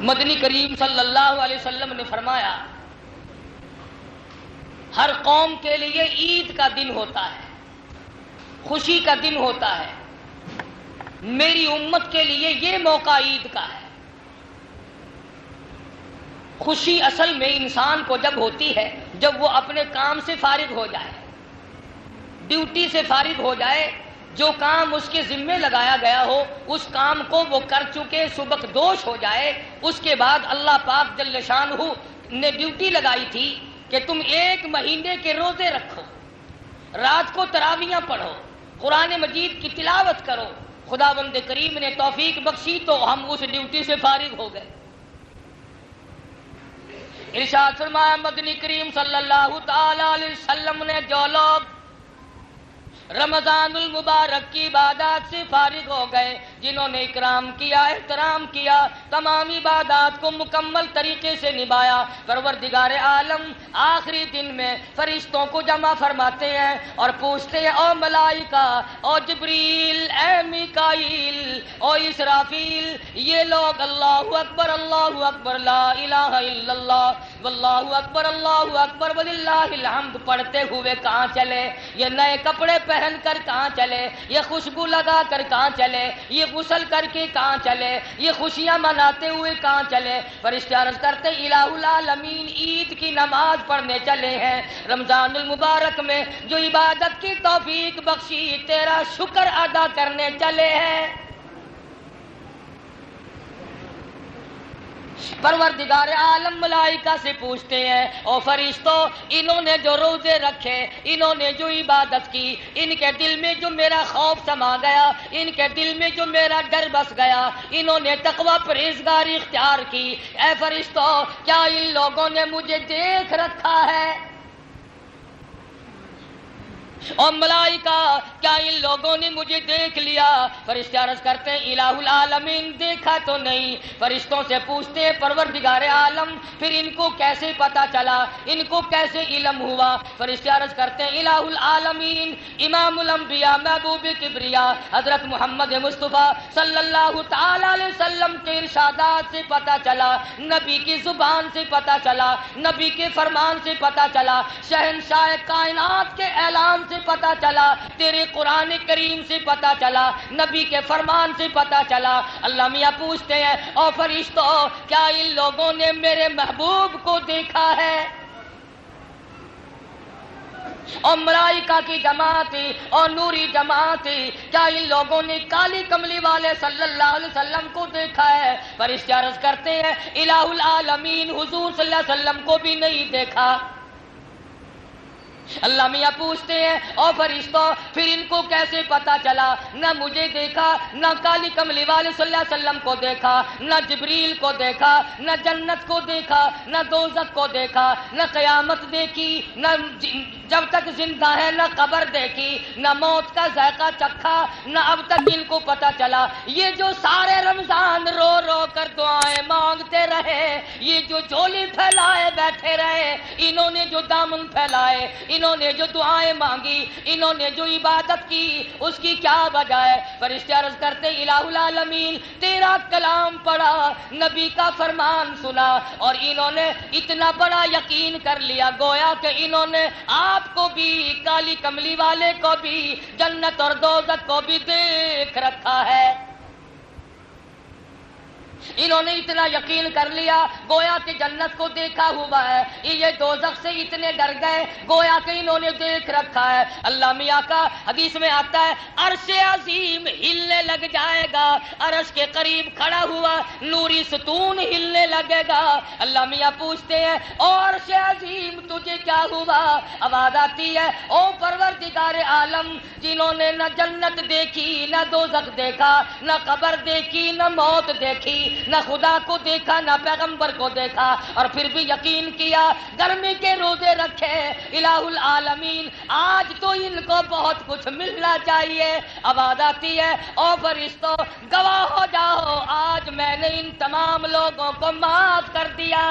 مدنی کریم صلی اللہ علیہ وسلم نے فرمایا ہر قوم کے لیے عید کا دن ہوتا ہے، خوشی کا دن ہوتا ہے۔ میری امت کے لیے یہ موقع عید کا ہے۔ خوشی اصل میں انسان کو جب ہوتی ہے جب وہ اپنے کام سے فارغ ہو جائے، ڈیوٹی سے فارغ ہو جائے، جو کام اس کے ذمے لگایا گیا ہو اس کام کو وہ کر چکے، سبکدوش ہو جائے۔ اس کے بعد اللہ پاک جل شانہ نے ڈیوٹی لگائی تھی کہ تم 1 مہینے کے روزے رکھو، رات کو تراویحاں پڑھو، قرآن مجید کی تلاوت کرو۔ خداوند کریم نے توفیق بخشی تو ہم اس ڈیوٹی سے فارغ ہو گئے۔ ارشاد فرمایا مدنی کریم صلی اللہ تعالی علیہ وسلم نے جو لوگ رمضان المبارک کی عبادات سے فارغ ہو گئے، جنہوں نے اکرام کیا، احترام کیا، تمام عبادات کو مکمل طریقے سے نبھایا، پروردگار عالم آخری دن میں فرشتوں کو جمع فرماتے ہیں اور پوچھتے ہیں او ملائکہ، او جبریل، اے میکائیل، او اسرافیل، یہ لوگ اللہ اکبر لا الہ الا اللہ واللہ اکبر وللہ الحمد پڑھتے ہوئے کہاں چلے؟ یہ نئے کپڑے پہن کر کہاں چلے؟ یہ خوشبو لگا کر کہاں چلے؟ یہ غسل کر کے کہاں چلے؟ یہ خوشیاں مناتے ہوئے کہاں چلے؟ فرشتے عرض کرتے الہ العالمین عید کی نماز پڑھنے چلے ہیں، رمضان المبارک میں جو عبادت کی توفیق بخشی تیرا شکر ادا کرنے چلے ہیں۔ پروردگار عالم ملائکہ سے پوچھتے ہیں او فرشتوں، انہوں نے جو روزے رکھے، انہوں نے جو عبادت کی، ان کے دل میں جو میرا خوف سما گیا، ان کے دل میں جو میرا ڈر بس گیا، انہوں نے تقوی پرہیزگاری اختیار کی، اے فرشتوں کیا ان لوگوں نے مجھے دیکھ رکھا ہے؟ اور ملائکہ کیا ان لوگوں نے مجھے دیکھ لیا؟ فرشتے عرض کرتے ہیں الہ العالمین دیکھا تو نہیں۔ فرشتوں سے پوچھتے ہیں پروردگار عالم پھر ان کو کیسے پتا چلا، ان کو کیسے علم ہوا؟ فرشتے عرض کرتے ہیں الہ العالمین امام الانبیاء محبوب کبریا حضرت محمد مصطفیٰ صلی اللہ تعالی علیہ وسلم کے ارشادات سے پتا چلا، نبی کی زبان سے پتا چلا، نبی کے فرمان سے پتا چلا، شہنشاہ کائنات کے اعلان سے پتا چلا، تیرے قرآن کریم سے پتا چلا، نبی کے فرمان سے پتا چلا۔ اللہ میاں پوچھتے ہیں او فرشتوں کیا ان لوگوں نے میرے محبوب کو دیکھا ہے؟ اور ملائکہ کی جماعت اور نوری جماعت کیا ان لوگوں نے کالی کملی والے صلی اللہ علیہ وسلم کو دیکھا ہے؟ فرشتے عرض کرتے ہیں الہ العالمین حضور صلی اللہ علیہ وسلم کو بھی نہیں دیکھا۔ اللہ میاں پوچھتے ہیں او فرشتوں پھر ان کو کیسے پتا چلا؟ نہ مجھے دیکھا، نہ کالی کملی والے صلی اللہ علیہ وسلم کو دیکھا، نہ جبریل کو دیکھا، نہ جنت کو دیکھا، نہ دوزخ کو دیکھا، نہ قیامت دیکھی، نہ جب تک زندہ ہے نہ قبر دیکھی، نہ موت کا ذائقہ چکھا، نہ اب تک ان کو پتا چلا۔ یہ جو سارے رمضان رو رو کر دعائیں مانگتے رہے، یہ جو جھولی پھیلائے بیٹھے رہے، انہوں نے جو دامن پھیلائے، انہوں نے جو دعائیں مانگی، انہوں نے جو عبادت کی، اس کی کیا وجہ ہے؟ فرشتے عرض کرتے الہ العالمین تیرا کلام پڑھا، نبی کا فرمان سنا اور انہوں نے اتنا بڑا یقین کر لیا گویا کہ انہوں نے آپ کو بھی، کالی کملی والے کو بھی، جنت اور دوزخ کو بھی دیکھ رکھا ہے۔ انہوں نے اتنا یقین کر لیا گویا کہ جنت کو دیکھا ہوا ہے، یہ دوزخ سے اتنے ڈر گئے گویا کہ انہوں نے دیکھ رکھا ہے۔ اللہ میاں کا حدیث میں آتا ہے عرش عظیم ہلنے لگ جائے گا، عرش کے قریب کھڑا ہوا نوری ستون ہلنے لگے گا۔ اللہ میاں پوچھتے ہیں او عرش عظیم تجھے کیا ہوا؟ آواز آتی ہے او پروردگار عالم جنہوں نے نہ جنت دیکھی، نہ دوزخ دیکھا، نہ قبر دیکھی، نہ موت دیکھی، نہ خدا کو دیکھا، نہ پیغمبر کو دیکھا، اور پھر بھی یقین کیا، گرمی کے روزے رکھے، الہ العالمین آج تو ان کو بہت کچھ ملنا چاہیے۔ آواز آتی ہے او فرشتوں گواہ ہو جاؤ آج میں نے ان تمام لوگوں کو معاف کر دیا۔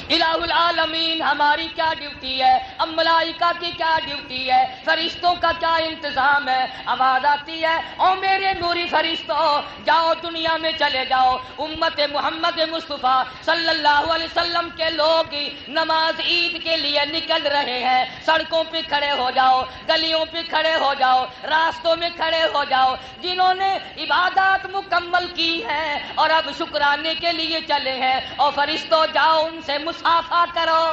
الہ العالمین ہماری کیا ڈیوٹی ہے؟ اب ملائکہ کی کیا ڈیوٹی ہے؟ فرشتوں کا کیا انتظام ہے؟ آواز آتی ہے او میرے نوری فرشتوں جاؤ دنیا میں چلے جاؤ، امت محمد مصطفیٰ صلی اللہ علیہ وسلم کے لوگ نماز عید کے لیے نکل رہے ہیں، سڑکوں پہ کھڑے ہو جاؤ، گلیوں پہ کھڑے ہو جاؤ، راستوں میں کھڑے ہو جاؤ، جنہوں نے عبادات مکمل کی ہیں اور اب شکرانے کے لیے چلے ہیں، اور فرشتوں جاؤ ان سے مصافحہ کرو،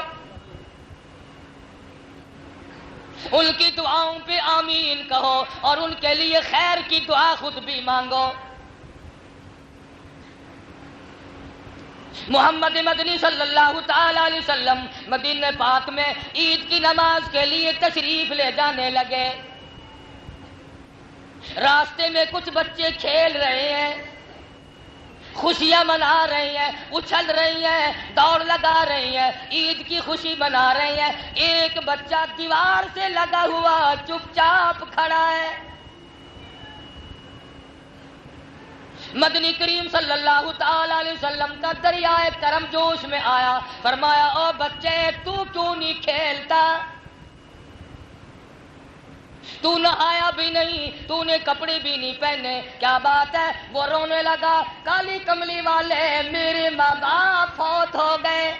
ان کی دعاؤں پہ آمین کہو اور ان کے لیے خیر کی دعا خود بھی مانگو۔ محمد مدنی صلی اللہ تعالی علیہ وسلم مدینہ پاک میں عید کی نماز کے لیے تشریف لے جانے لگے۔ راستے میں کچھ بچے کھیل رہے ہیں، خوشیاں منا رہی ہیں، اچھل رہی ہیں، دوڑ لگا رہی ہیں، عید کی خوشی منا رہی ہیں۔ ایک بچہ دیوار سے لگا ہوا چپ چاپ کھڑا ہے۔ مدنی کریم صلی اللہ تعالی علیہ وسلم کا دریائے کرم جوش میں آیا، فرمایا او بچے تو کیوں نہیں کھیلتا؟ تو نہایا بھی نہیں، تو نے کپڑے بھی نہیں پہنے، کیا بات ہے؟ وہ رونے لگا، کالی کملی والے میرے ماں باپ فوت ہو گئے۔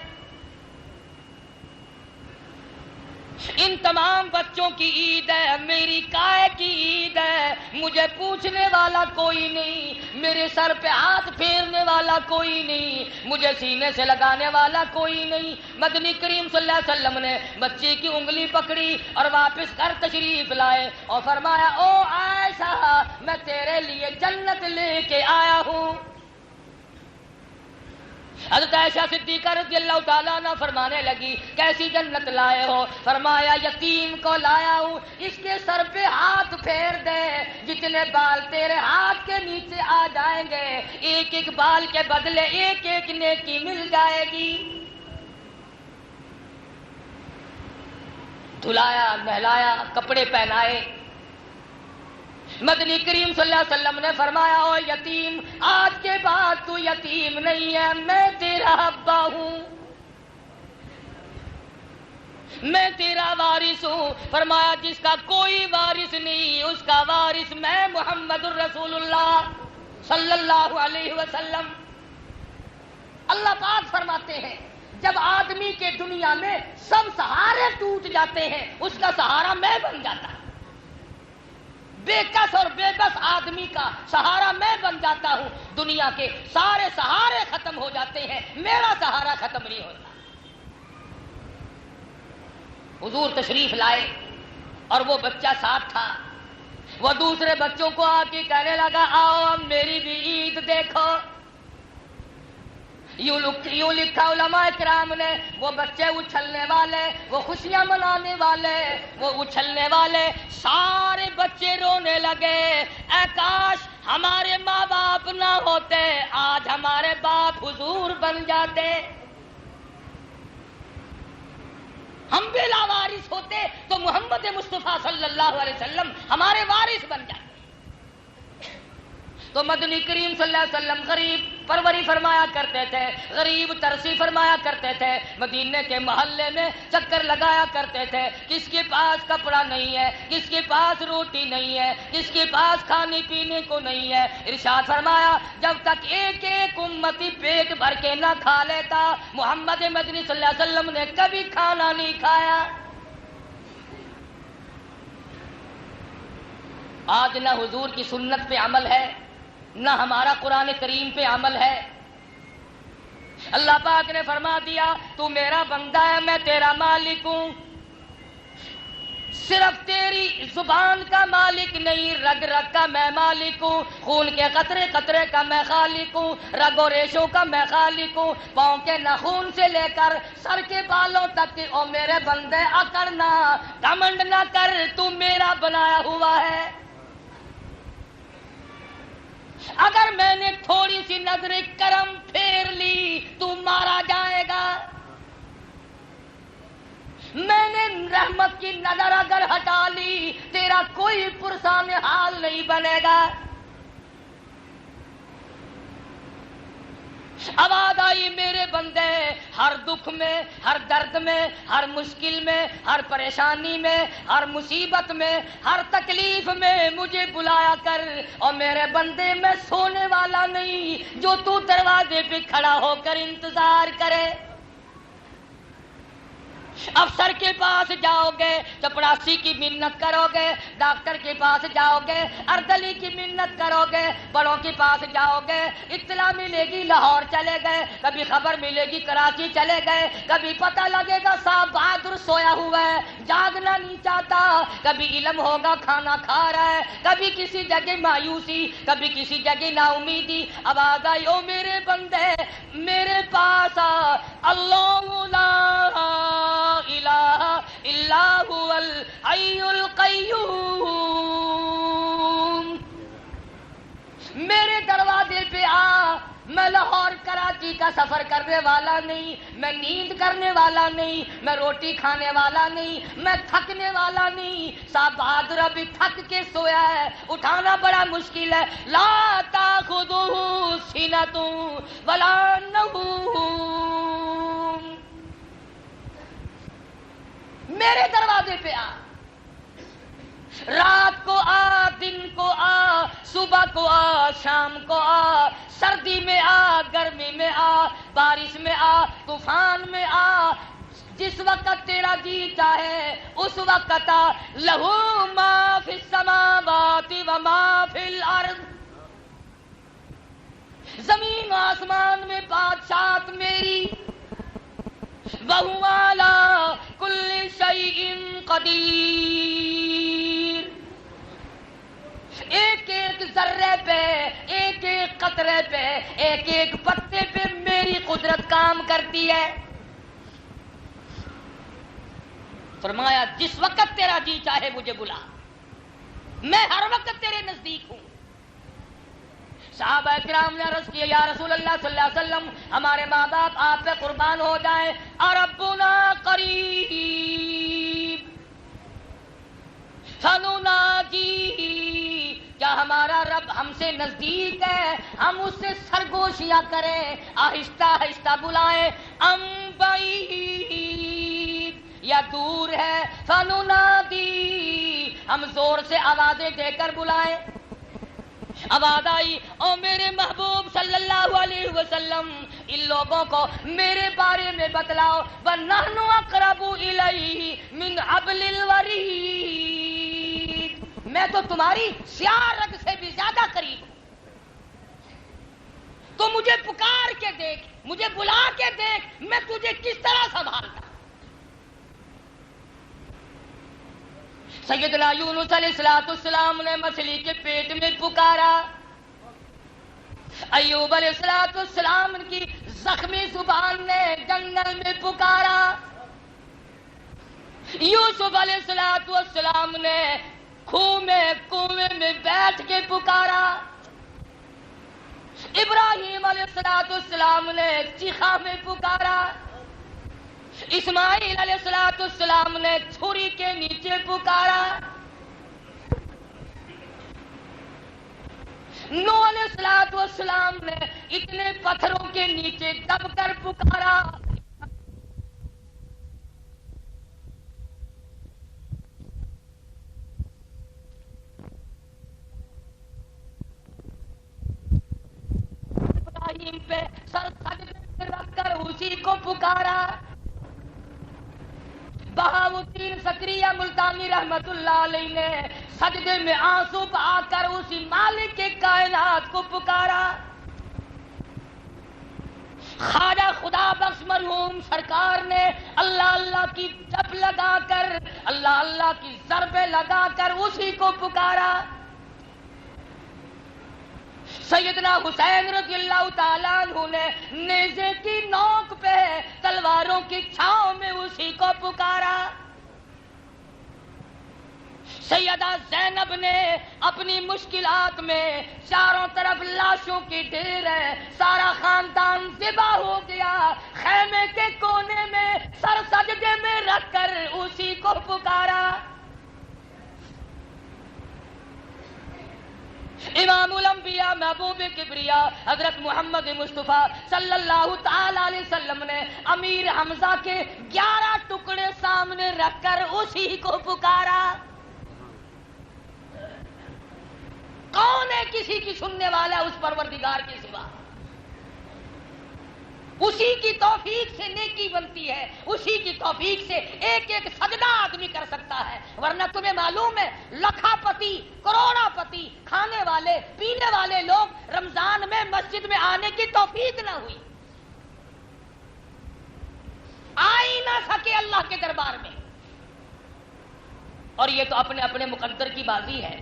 ان تمام بچوں کی عید ہے، میری کائے کی عید ہے، مجھے پوچھنے والا کوئی نہیں، میرے سر پہ ہاتھ پھیرنے والا کوئی نہیں، مجھے سینے سے لگانے والا کوئی نہیں۔ مدنی کریم صلی اللہ علیہ وسلم نے بچے کی انگلی پکڑی اور واپس گھر تشریف لائے اور فرمایا او عائشہ میں تیرے لیے جنت لے کے آیا ہوں۔ حضرت عائشہ صدیقہ رضی اللہ تعالیٰ عنہ فرمانے لگی کیسی جنت لائے ہو؟ فرمایا یتیم کو لایا ہوں، اس کے سر پہ ہاتھ پھیر دے، جتنے بال تیرے ہاتھ کے نیچے آ جائیں گے ایک ایک بال کے بدلے ایک ایک نیکی مل جائے گی۔ دھلایا، نہلایا، کپڑے پہنائے۔ مدنی کریم صلی اللہ علیہ وسلم نے فرمایا او یتیم آج کے بعد تو یتیم نہیں ہے، میں تیرا ابا ہوں، میں تیرا وارث ہوں۔ فرمایا جس کا کوئی وارث نہیں اس کا وارث میں محمد الرسول اللہ صلی اللہ علیہ وسلم۔ اللہ پاک فرماتے ہیں جب آدمی کے دنیا میں سب سہارے ٹوٹ جاتے ہیں اس کا سہارا میں بن جاتا ہوں، بے کس اور بے بس آدمی کا سہارا میں بن جاتا ہوں، دنیا کے سارے سہارے ختم ہو جاتے ہیں، میرا سہارا ختم نہیں ہوتا۔ حضور تشریف لائے اور وہ بچہ ساتھ تھا، وہ دوسرے بچوں کو آ کے کہنے لگا آؤ اب میری بھی عید دیکھو۔ یوں لکھا علماء کرام نے وہ بچے اچھلنے والے، وہ خوشیاں منانے والے، وہ اچھلنے والے، سارے بچے رونے لگے، اے کاش ہمارے ماں باپ نہ ہوتے، آج ہمارے باپ حضور بن جاتے، ہم بھی لاوارث ہوتے تو محمد مصطفیٰ صلی اللہ علیہ وسلم ہمارے وارث بن جاتے۔ تو مدنی کریم صلی اللہ علیہ وسلم غریب پروری فرمایا کرتے تھے، غریب ترسی فرمایا کرتے تھے، مدینے کے محلے میں چکر لگایا کرتے تھے، کس کے پاس کپڑا نہیں ہے، کس کے پاس روٹی نہیں ہے، کس کے پاس کھانے پینے کو نہیں ہے۔ ارشاد فرمایا جب تک ایک ایک امتی پیٹ بھر کے نہ کھا لیتا محمد مدنی صلی اللہ علیہ وسلم نے کبھی کھانا نہیں کھایا۔ آج نہ حضور کی سنت پہ عمل ہے نہ ہمارا قرآن کریم پہ عمل ہے۔ اللہ پاک نے فرما دیا تو میرا بندہ ہے میں تیرا مالک ہوں، صرف تیری زبان کا مالک نہیں رگ رگ کا میں مالک ہوں، خون کے قطرے قطرے کا میں خالق ہوں، رگ و ریشوں کا میں خالق ہوں، پاؤں کے ناخون سے لے کر سر کے بالوں تک او میرے بندے اکڑنا گھمنڈ نہ کر تو میرا بنایا ہوا ہے۔ اگر میں نے تھوڑی سی نظر کرم پھیر لی تو مارا جائے گا، میں نے رحمت کی نظر اگر ہٹا لی تیرا کوئی پرسان حال نہیں بنے گا۔ آواز آئی میرے بندے، ہر دکھ میں، ہر درد میں، ہر مشکل میں، ہر پریشانی میں، ہر مصیبت میں، ہر تکلیف میں مجھے بلایا کر، اور میرے بندے میں سونے والا نہیں جو تو دروازے پہ کھڑا ہو کر انتظار کرے۔ افسر کے پاس جاؤ گے چپڑاسی کی منت کرو گے، ڈاکٹر کے پاس جاؤ گے اردلی کی منت کرو گے، بڑوں کے پاس جاؤ گے اطلاع ملے گی لاہور چلے گئے، کبھی خبر ملے گی کراچی چلے گئے، کبھی پتہ لگے گا صاحب بہادر سویا ہوا ہے جاگنا نہیں چاہتا، کبھی علم ہوگا کھانا کھا رہا ہے، کبھی کسی جگہ مایوسی، کبھی کسی جگہ نا امیدی۔ آواز آئی او میرے بندے میرے پاس آ، اللہ لا الہ الا هو الحی القیوم، میرے دروازے پہ آ، میں لاہور کراچی کا سفر کرنے والا نہیں، میں نیند کرنے والا نہیں، میں روٹی کھانے والا نہیں، میں تھکنے والا نہیں۔ صاحب بہادر ابھی تھک کے سویا ہے، اٹھانا بڑا مشکل ہے۔ لا تاخذہ سنۃ ولا نوم، میرے دروازے پہ آ، رات کو آ، دن کو آ، صبح کو آ، شام کو آ، سردی میں آ، گرمی میں آ، بارش میں آ، طوفان میں آ، جس وقت تیرا جی چاہے اس وقت آ۔ لہو ما فی السماوات و ما فی الارض، زمین و آسمان میں بادشاہت میری، وَهُوَ عَلَى كُلِّ شَيْءٍ قَدِيرٌ، ایک ایک ذرے پہ، ایک ایک قطرے پہ، ایک ایک پتے پہ میری قدرت کام کرتی ہے۔ فرمایا جس وقت تیرا جی چاہے مجھے بلا، میں ہر وقت تیرے نزدیک ہوں۔ صحابہ کرام نے عرض کیا یا رسول اللہ صلی اللہ علیہ وسلم ہمارے ماں باپ آپ پہ قربان ہو جائیں، ربنا قریب فنناجی، کیا ہمارا رب ہم سے نزدیک ہے ہم اس سے سرگوشیاں کریں، آہستہ آہستہ بلائیں، ام بعید یا دور ہے، فننادی ہم زور سے آوازیں دے کر بلائیں۔ آواز آئی او میرے محبوب صلی اللہ علیہ وسلم ان لوگوں کو میرے بارے میں بتلاؤ، وَنَحْنُ أَقْرَبُ إِلَيْهِ مِنْ حَبْلِ الْوَرِيدِ، میں تو تمہاری سیاہ رگ سے بھی زیادہ قریب ہوں، تو مجھے پکار کے دیکھ، مجھے بلا کے دیکھ میں تجھے کس طرح سنبھالتا۔ سیدنا یونس علیہ السلام نے مچھلی کے پیٹ میں پکارا، ایوب علیہ السلام کی زخمی زبان نے جنگل میں پکارا، یوسف علیہ السلام نے کنویں میں بیٹھ کے پکارا، ابراہیم علیہ السلام نے چیخا میں پکارا، اسماعیل علیہ السلام نے چھری کے نیچے پکارا، نوح علیہ السلام نے اتنے پتھروں کے نیچے دب کر پکارا، ابراہیم پہ سر سجدے میں رکھ کر اسی کو پکارا، بہاؤالدین زکریا ملتانی رحمت اللہ علیہ نے سجدے میں آنسو بہا کر اسی مالک کے کائنات کو پکارا، خواجہ خدا بخش مرحوم سرکار نے اللہ اللہ کی جپ لگا کر، اللہ اللہ کی ضربیں لگا کر اسی کو پکارا، سیدنا حسین رضی اللہ تعالیٰ عنہ نے نیزے کی نوک پہ تلواروں کی چھاؤں میں اسی کو پکارا، سیدہ زینب نے اپنی مشکلات میں چاروں طرف لاشوں کی ڈھیر ہے، سارا خاندان ذبح ہو گیا، خیمے کے کونے میں سر سجدے میں رکھ کر اسی کو پکارا، امام الانبیاء محبوب کبریا حضرت محمد مصطفیٰ صلی اللہ تعالی علیہ وسلم نے امیر حمزہ کے 11 ٹکڑے سامنے رکھ کر اسی کو پکارا. کون ہے کسی کی سننے والا اس پروردگار کے سوا؟ اسی کی توفیق سے نیکی بنتی ہے، اسی کی توفیق سے ایک ایک سجدہ آدمی کر سکتا ہے. ورنہ تمہیں معلوم ہے لکھا پتی کروڑا پتی کھانے والے پینے والے لوگ رمضان میں مسجد میں آنے کی توفیق نہ ہوئی، آ ہی نہ سکے اللہ کے دربار میں. اور یہ تو اپنے اپنے مقدر کی بازی ہے.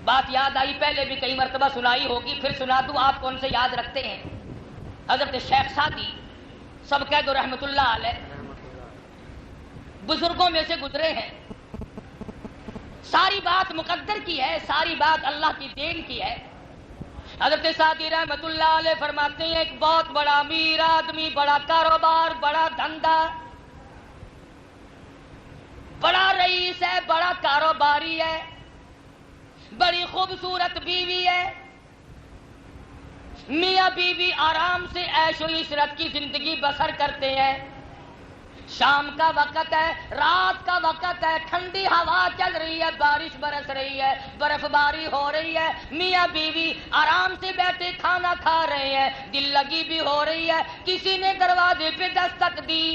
بات یاد آئی، پہلے بھی کئی مرتبہ سنائی ہوگی، پھر سنا دوں. آپ کون سے یاد رکھتے ہیں؟ حضرت شیخ سعدی سب کہہ دو رحمت اللہ علیہ، بزرگوں میں سے گزرے ہیں. ساری بات مقدر کی ہے، ساری بات اللہ کی دین کی ہے. حضرت سعدی رحمت اللہ علیہ فرماتے ہیں ایک بہت بڑا امیر آدمی، بڑا کاروبار، بڑا دھندا، بڑا رئیس ہے، بڑا کاروباری ہے، بڑی خوبصورت بیوی ہے، میاں بیوی آرام سے عیش و عشرت کی زندگی بسر کرتے ہیں. شام کا وقت ہے، رات کا وقت ہے، ٹھنڈی ہوا چل رہی ہے، بارش برس رہی ہے، برف باری ہو رہی ہے، میاں بیوی آرام سے بیٹھے کھانا کھا رہے ہیں، دل لگی بھی ہو رہی ہے. کسی نے دروازے پہ دستک دی،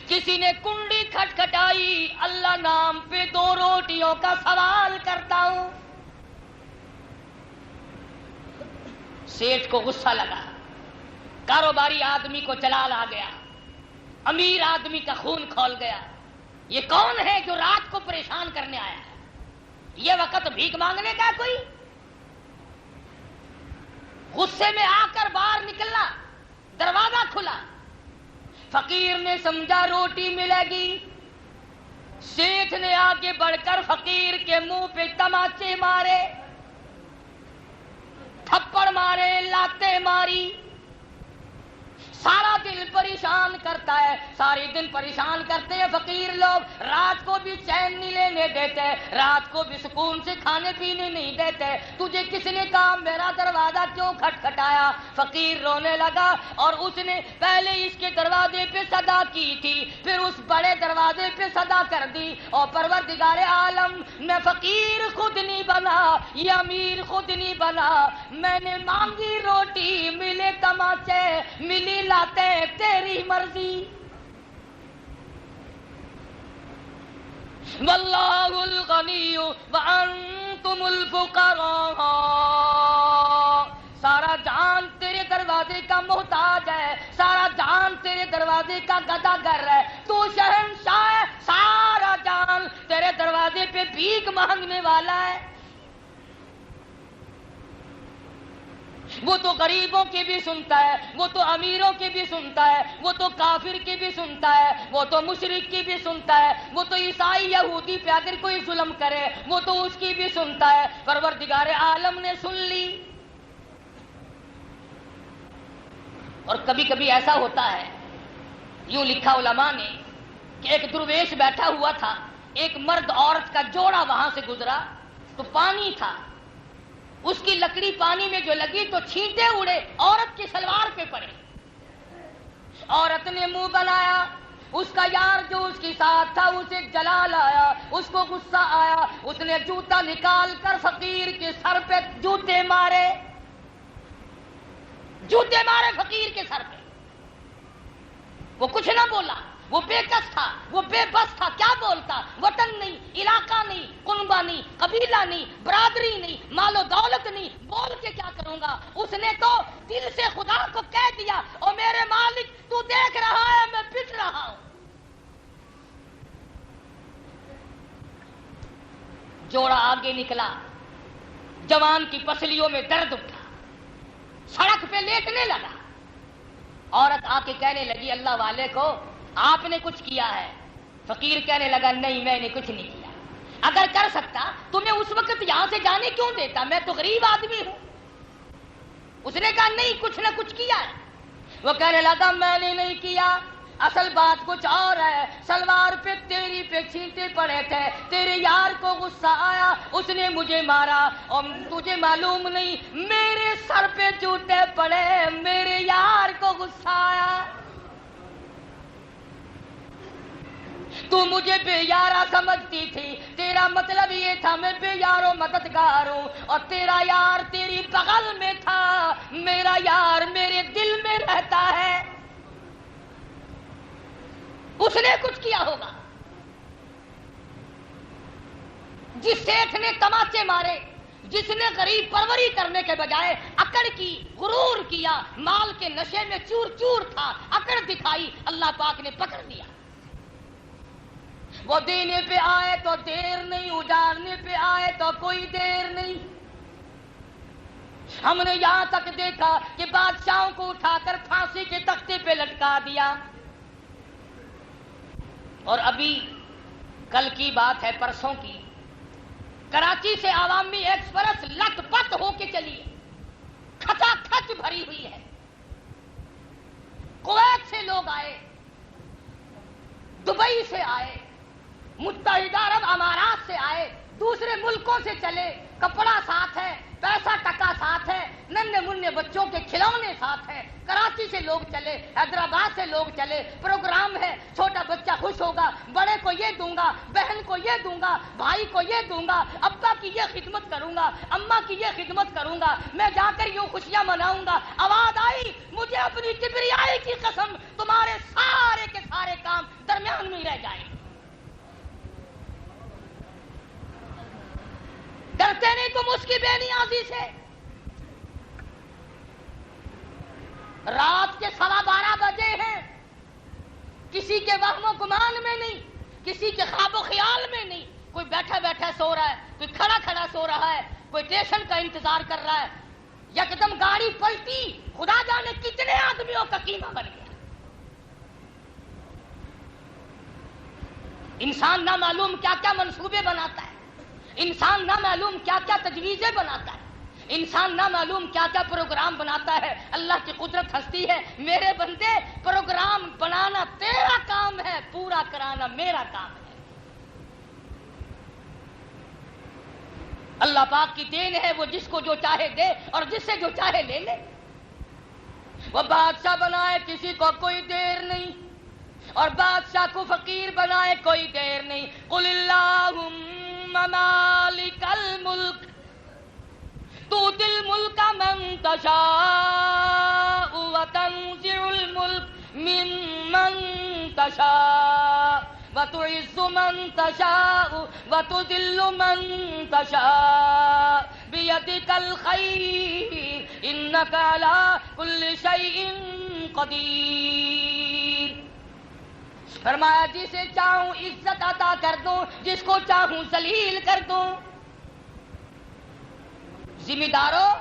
کسی نے کنڈی کھٹکھٹائی. اللہ نام پہ 2 روٹیوں کا سوال کرتا ہوں. سیٹھ کو غصہ لگا، کاروباری آدمی کو جلال آ گیا، امیر آدمی کا خون کھول گیا. یہ کون ہے جو رات کو پریشان کرنے آیا ہے؟ یہ وقت بھیک مانگنے کا کوئی؟ غصے میں آ کر باہر نکلنا، دروازہ کھلا. فقیر نے سمجھا روٹی ملے گی. سیٹھ نے آگے بڑھ کر فقیر کے منہ پہ تماچے مارے، تھپڑ مارے، لاتے ماری. سارا دن پریشان کرتا ہے، سارے دن پریشان کرتے ہیں فقیر لوگ. رات کو بھی چین نہیں لینے دیتے، رات کو بھی سکون سے کھانے پینے نہیں دیتے. تجھے کس نے کہا میرا دروازہ کیوں کھٹکھٹایا؟ فقیر رونے لگا اور اس نے پہلے اس کے دروازے پہ صدا کی تھی، پھر اس بڑے دروازے پہ صدا کر دی. اور پروردگار عالم، میں فقیر خود نہیں بنا، یہ امیر خود نہیں بنا. میں نے مانگی روٹی، ملے تماچے، ملی لاتے، تیری مرضی. واللہ الغنی وانتم الفقراء. سارا جہان تیرے دروازے کا محتاج ہے، سارا جہان تیرے دروازے کا گداگر ہے. تو شہنشاہ ہے، سارا جہان تیرے دروازے پہ بھیک مانگنے والا ہے. وہ تو غریبوں کی بھی سنتا ہے، وہ تو امیروں کی بھی سنتا ہے، وہ تو کافر کی بھی سنتا ہے، وہ تو مشرک کی بھی سنتا ہے، وہ تو عیسائی یہودی پہ اگر کوئی ظلم کرے وہ تو اس کی بھی سنتا ہے. پروردگار عالم نے سن لی. اور کبھی کبھی ایسا ہوتا ہے، یوں لکھا علماء نے کہ ایک درویش بیٹھا ہوا تھا، ایک مرد عورت کا جوڑا وہاں سے گزرا تو پانی تھا، اس کی لکڑی پانی میں جو لگی تو چھینٹے اڑے، عورت کی سلوار پہ پڑے. عورت نے منہ بنایا، اس کا یار جو اس کے ساتھ تھا اسے جلال آیا، اس کو غصہ آیا، اس نے جوتا نکال کر فقیر کے سر پہ جوتے مارے، جوتے مارے فقیر کے سر پہ. وہ کچھ نہ بولا، وہ بے کس تھا، وہ بے بس تھا. کیا بولتا؟ وطن نہیں، علاقہ نہیں، کنبہ نہیں، قبیلہ نہیں، برادری نہیں، مال و دولت نہیں، بول کے کیا کروں گا؟ اس نے تو دل سے خدا کو کہہ دیا، او میرے مالک تو دیکھ رہا ہے میں پٹ رہا ہوں. جوڑا آگے نکلا، جوان کی پسلیوں میں درد اٹھا، سڑک پہ لیٹنے لگا. عورت آ کے کہنے لگی اللہ والے کو آپ نے کچھ کیا ہے؟ فقیر کہنے لگا نہیں میں نے کچھ نہیں کیا. اگر کر سکتا تمہیں اس وقت یہاں سے جانے کیوں دیتا؟ میں تو غریب آدمی ہوں. اس نے کہا نہیں کچھ نہ کچھ کیا ہے. وہ کہنے لگا میں نے نہیں کیا، اصل بات کچھ اور ہے. سلوار پہ تیری پہ چھینٹے پڑے تھے، تیرے یار کو غصہ آیا، اس نے مجھے مارا، اور تجھے معلوم نہیں میرے سر پہ جوتے پڑے، میرے یار کو غصہ آیا۔ تو مجھے بے یارہ سمجھتی تھی، تیرا مطلب یہ تھا میں بے یار و مددگار ہوں، اور تیرا یار تیری بغل میں تھا، میرا یار میرے دل میں رہتا ہے۔ اس نے کچھ کیا ہوگا، جس سیٹھ نے تماچے مارے، جس نے غریب پروری کرنے کے بجائے اکڑ کی، غرور کیا، مال کے نشے میں چور چور تھا، اکڑ دکھائی، اللہ پاک نے پکڑ لیا۔ وہ دینے پہ آئے تو دیر نہیں، اجارنے پہ آئے تو کوئی دیر نہیں۔ ہم نے یہاں تک دیکھا کہ بادشاہوں کو اٹھا کر پھانسی کے تختے پہ لٹکا دیا۔ اور ابھی کل کی بات ہے، پرسوں کی، کراچی سے عوامی ایکسپریس لٹ پٹ ہو کے چلی، کھچا کھچ بھری ہوئی ہے۔ کویت سے لوگ آئے، دبئی سے آئے، متحدہ عرب امارات سے آئے، دوسرے ملکوں سے چلے، کپڑا ساتھ ہے، پیسہ ٹکا ساتھ ہے، ننھے منھے بچوں کے کھلونے ساتھ ہیں۔ کراچی سے لوگ چلے، حیدرآباد سے لوگ چلے، پروگرام ہے، چھوٹا بچہ خوش ہوگا، بڑے کو یہ دوں گا، بہن کو یہ دوں گا، بھائی کو یہ دوں گا، ابا کی یہ خدمت کروں گا، اماں کی یہ خدمت کروں گا، میں جا کر یوں خوشیاں مناؤں گا۔ آواز آئی، مجھے اپنی کبریائی کی قسم، تمہارے سارے کے سارے کام درمیان میں ہی رہ جائیں۔ ڈرتے نہیں تم اس کی بے نیازی سے؟ رات کے 12:15 بجے ہیں، کسی کے وہم و گمان میں نہیں، کسی کے خواب و خیال میں نہیں، کوئی بیٹھا بیٹھا سو رہا ہے، کوئی کھڑا کھڑا سو رہا ہے، کوئی اسٹیشن کا انتظار کر رہا ہے، یکدم گاڑی پلٹی، خدا جانے کتنے آدمیوں کا قیمہ بن گیا۔ انسان نہ معلوم کیا کیا منصوبے بناتا ہے، انسان نہ معلوم کیا کیا تجویزیں بناتا ہے، انسان نہ معلوم کیا کیا پروگرام بناتا ہے۔ اللہ کی قدرت ہستی ہے، میرے بندے پروگرام بنانا تیرا کام ہے، پورا کرانا میرا کام ہے۔ اللہ پاک کی دین ہے، وہ جس کو جو چاہے دے اور جس سے جو چاہے لے لے۔ وہ بادشاہ بنائے کسی کو کوئی دیر نہیں، اور بادشاہ کو فقیر بنائے کوئی دیر نہیں۔ قل اللہم مالک الملک تؤتی الملک من تشاء وتنزع الملک ممن تشاء وتعز من تشاء وتذل من تشاء بیدک الخیر انک علی کل شیء قدیر۔ فرمایا جسے چاہوں عزت عطا کر دوں، جس کو چاہوں ذلیل کر دوں۔ ذمہ داروں،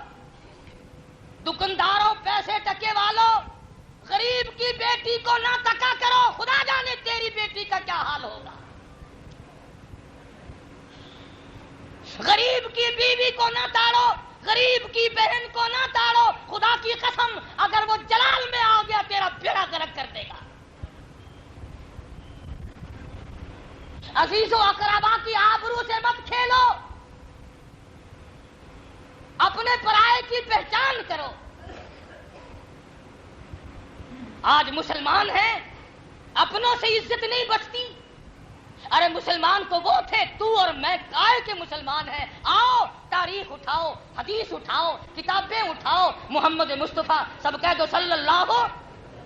دکانداروں، پیسے ٹکے والوں، غریب کی بیٹی کو نہ تکا کرو، خدا جانے تیری بیٹی کا کیا حال ہوگا۔ غریب کی بیوی کو نہ تاڑو، غریب کی بہن کو نہ تاڑو، خدا کی قسم اگر وہ جلال میں آ گیا تیرا بیڑا غرق کر دے گا۔ عزیز و اقربا کی آبرو سے مت کھیلو، اپنے پرائے کی پہچان کرو۔ آج مسلمان ہیں، اپنوں سے عزت نہیں بچتی۔ ارے مسلمان تو وہ تھے، تو اور میں کائے کے مسلمان ہیں۔ آؤ تاریخ اٹھاؤ، حدیث اٹھاؤ، کتابیں اٹھاؤ، محمد مصطفیٰ سب کہہ دو صلی اللہ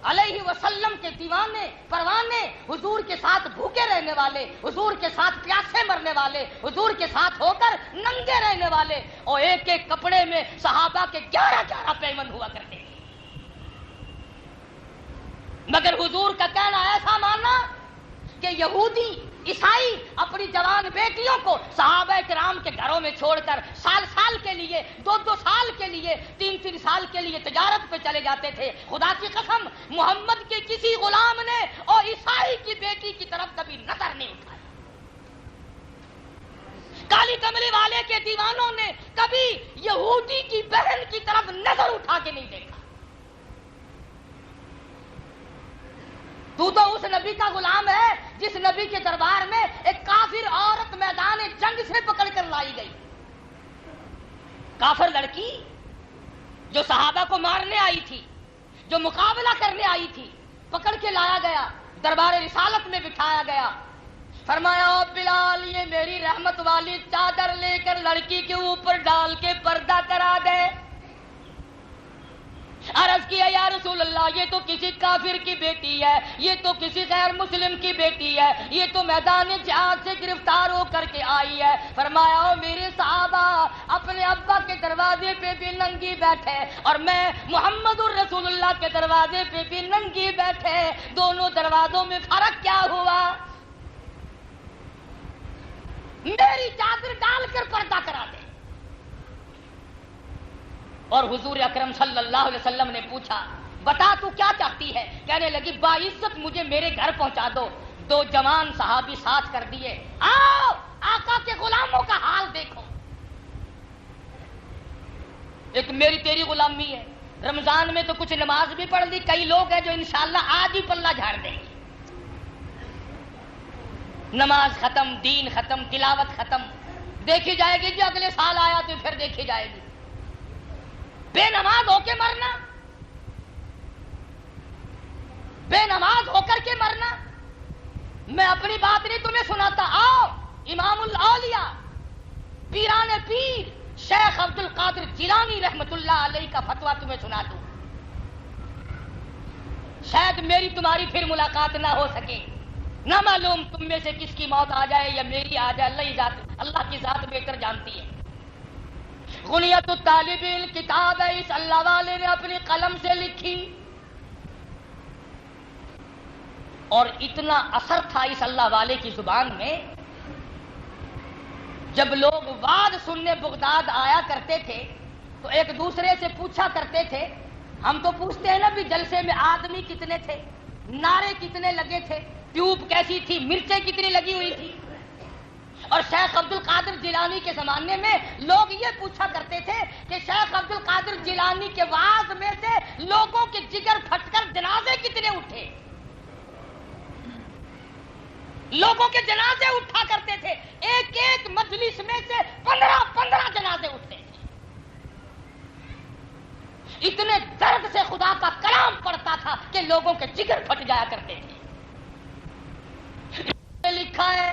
علیہ وسلم کے دیوانے پروانے، حضور کے ساتھ بھوکے رہنے والے، حضور کے ساتھ پیاسے مرنے والے، حضور کے ساتھ ہو کر ننگے رہنے والے، اور ایک ایک کپڑے میں صحابہ کے 11 پیمن ہوا کرتے تھے۔ مگر حضور کا کہنا ایسا ماننا کہ یہودی عیسائی اپنی جوان بیٹیوں کو صحابہ کرام کے گھروں میں چھوڑ کر سال سال کے لیے، 2 سال کے لیے، 3 سال کے لیے تجارت پہ چلے جاتے تھے۔ خدا کی قسم محمد کے کسی غلام نے اور عیسائی کی بیٹی کی طرف کبھی نظر نہیں اٹھائی۔ کالی کملی والے کے دیوانوں نے کبھی یہودی کی بہن کی طرف نظر اٹھا کے نہیں دیکھا۔ تو اس نبی کا غلام ہے جس نبی کے دربار میں ایک کافر عورت میدان جنگ سے پکڑ کر لائی گئی۔ کافر لڑکی جو صحابہ کو مارنے آئی تھی، جو مقابلہ کرنے آئی تھی، پکڑ کے لایا گیا، دربار رسالت میں بٹھایا گیا، فرمایا او بلال یہ میری رحمت والی چادر لے کر لڑکی کے اوپر ڈال کے پردہ کرا دے۔ عرض کیا یا رسول اللہ یہ تو کسی کافر کی بیٹی ہے، یہ تو کسی غیر مسلم کی بیٹی ہے، یہ تو میدان جہاد سے گرفتار ہو کر کے آئی ہے۔ فرمایا او میرے صحابہ اپنے ابا کے دروازے پہ بھی ننگی بیٹھے اور میں محمد الرسول اللہ کے دروازے پہ بھی ننگی بیٹھے، دونوں دروازوں میں فرق کیا ہوا؟ میری چادر ڈال کر پردہ کرا دے۔ اور حضور اکرم صلی اللہ علیہ وسلم نے پوچھا بتا تو کیا چاہتی ہے؟ کہنے لگی باعزت مجھے میرے گھر پہنچا دو۔ دو جوان صحابی ساتھ کر دیے، آؤ آقا کے غلاموں کا حال دیکھو۔ ایک میری تیری غلامی ہے، رمضان میں تو کچھ نماز بھی پڑھ لی، کئی لوگ ہیں جو انشاءاللہ آج ہی پلہ جھاڑ دیں گے۔ نماز ختم، دین ختم، تلاوت ختم، دیکھی جائے گی جو اگلے سال آیا تو پھر دیکھی جائے گی۔ بے نماز ہو کے مرنا، بے نماز ہو کر کے مرنا۔ میں اپنی بات نہیں تمہیں سناتا، آؤ امام الاولیاء پیران پیر شیخ عبد القادر جیلانی رحمت اللہ علیہ کا فتویٰ تمہیں سنا دوں، شاید میری تمہاری پھر ملاقات نہ ہو سکے، نہ معلوم تم میں سے کس کی موت آ جائے یا میری آ جائے، اللہ کی ذات بہتر جانتی ہے۔ غنیت الطالب علم کتاب ہے، اس اللہ والے نے اپنی قلم سے لکھی اور اتنا اثر تھا اس اللہ والے کی زبان میں، جب لوگ وعظ سننے بغداد آیا کرتے تھے تو ایک دوسرے سے پوچھا کرتے تھے، ہم تو پوچھتے ہیں نا بھی جلسے میں آدمی کتنے تھے، نعرے کتنے لگے تھے، ٹیوب کیسی تھی، مرچیں کتنی لگی ہوئی تھی۔ اور شیخ عبد القادر جیلانی کے زمانے میں لوگ یہ پوچھا کرتے تھے کہ شیخ عبد القادر جیلانی کے وعظ میں سے لوگوں کے جگر پھٹ کر جنازے کتنے اٹھے، لوگوں کے جنازے اٹھا کرتے تھے، ایک ایک مجلس میں سے 15 جنازے اٹھتے تھے، اتنے درد سے خدا کا کلام پڑھتا تھا کہ لوگوں کے جگر پھٹ جایا کرتے تھے۔ لکھا ہے،